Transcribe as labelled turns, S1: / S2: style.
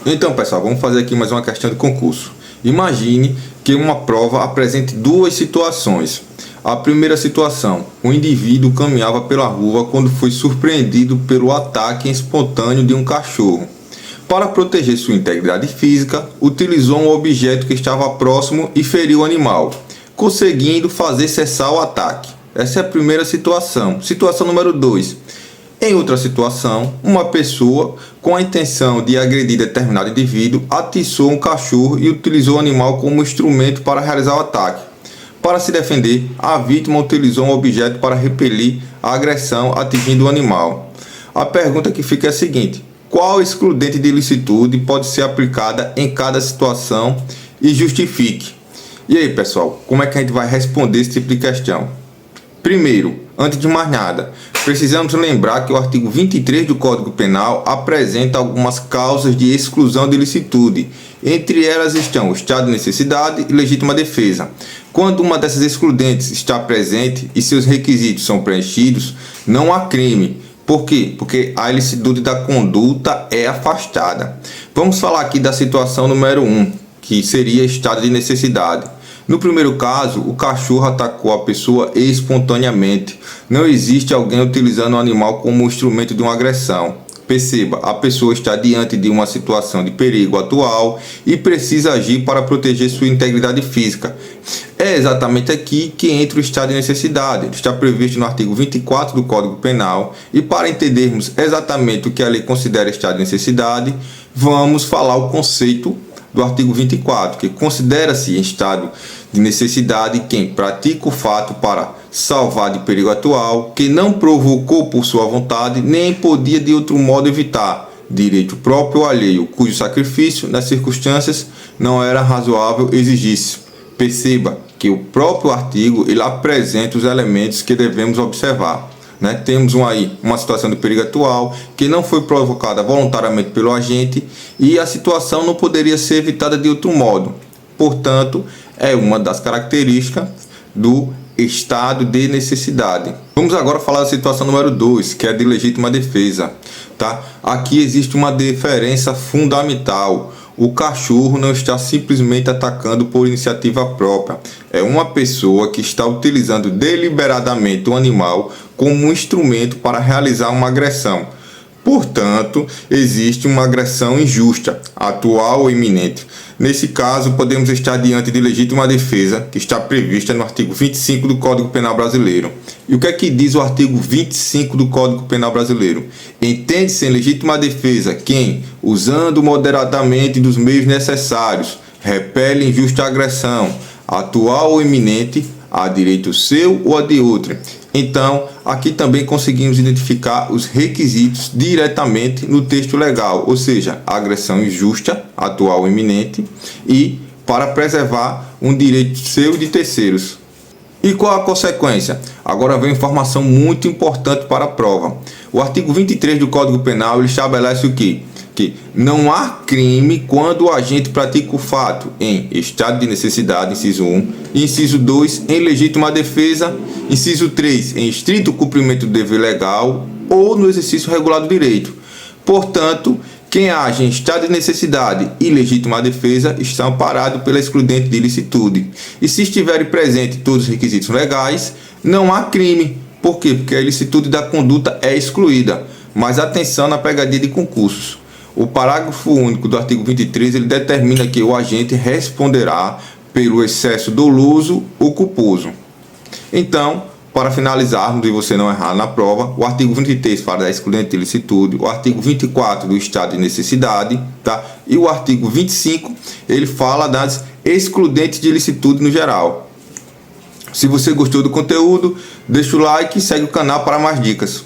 S1: Então, pessoal, vamos fazer aqui mais uma questão de concurso. Imagine que uma prova apresente duas situações. A primeira situação: o indivíduo caminhava pela rua quando foi surpreendido pelo ataque espontâneo de um cachorro. Para proteger sua integridade física, utilizou um objeto que estava próximo e feriu o animal, conseguindo fazer cessar o ataque. Essa é a primeira situação. Situação número 2. Em outra situação, uma pessoa, com a intenção de agredir determinado indivíduo, atiçou um cachorro e utilizou o animal como instrumento para realizar o ataque. Para se defender, a vítima utilizou um objeto para repelir a agressão, atingindo o animal. A pergunta que fica é a seguinte: qual excludente de ilicitude pode ser aplicada em cada situação e justifique? E aí, pessoal, como é que a gente vai responder esse tipo de questão? Primeiro, antes de mais nada, precisamos lembrar que o artigo 23 do Código Penal apresenta algumas causas de exclusão de ilicitude. Entre elas estão o estado de necessidade e legítima defesa. Quando uma dessas excludentes está presente e seus requisitos são preenchidos, não há crime. Por quê? Porque a ilicitude da conduta é afastada. Vamos falar aqui da situação número 1, que seria estado de necessidade. No primeiro caso, o cachorro atacou a pessoa espontaneamente. Não existe alguém utilizando o animal como instrumento de uma agressão. Perceba, a pessoa está diante de uma situação de perigo atual e precisa agir para proteger sua integridade física. É exatamente aqui que entra o estado de necessidade. Está previsto no artigo 24 do Código Penal. E para entendermos exatamente o que a lei considera estado de necessidade, vamos falar o conceito do artigo 24, que considera-se em estado de necessidade quem pratica o fato para salvar de perigo atual, que não provocou por sua vontade, nem podia de outro modo evitar, direito próprio ou alheio, cujo sacrifício, nas circunstâncias, não era razoável exigir-se. Perceba que o próprio artigo ele apresenta os elementos que devemos observar. Temos uma situação de perigo atual que não foi provocada voluntariamente pelo agente e a situação não poderia ser evitada de outro modo. Portanto, é uma das características do estado de necessidade. Vamos agora falar da situação número 2, que é de legítima defesa. Aqui existe uma diferença fundamental. O cachorro não está simplesmente atacando por iniciativa própria. É uma pessoa que está utilizando deliberadamente o animal como um instrumento para realizar uma agressão. Portanto, existe uma agressão injusta, atual ou iminente. Nesse caso, podemos estar diante de legítima defesa, que está prevista no artigo 25 do Código Penal Brasileiro. E o que é que diz o artigo 25 do Código Penal Brasileiro? Entende-se em legítima defesa quem, usando moderadamente dos meios necessários, repele injusta agressão, atual ou iminente, a direito seu ou a de outrem. Então, aqui também conseguimos identificar os requisitos diretamente no texto legal, ou seja, agressão injusta, atual ou iminente, e para preservar um direito seu e de terceiros. E qual a consequência? Agora vem informação muito importante para a prova. O artigo 23 do Código Penal ele estabelece o quê? Que não há crime quando o agente pratica o fato em estado de necessidade, inciso 1, inciso 2, em legítima defesa, inciso 3, em estrito cumprimento do dever legal ou no exercício regular do direito. Portanto, quem age em estado de necessidade e legítima defesa está amparado pela excludente de ilicitude. E se estiverem presentes todos os requisitos legais, não há crime. Por quê? Porque a ilicitude da conduta é excluída. Mas atenção na pegadinha de concursos. O parágrafo único do artigo 23 ele determina que o agente responderá pelo excesso doloso ou culposo. Então, para finalizarmos e você não errar na prova, o artigo 23 fala da excludente de ilicitude, o artigo 24 do estado de necessidade, e o artigo 25 ele fala das excludentes de ilicitude no geral. Se você gostou do conteúdo, deixa o like e segue o canal para mais dicas.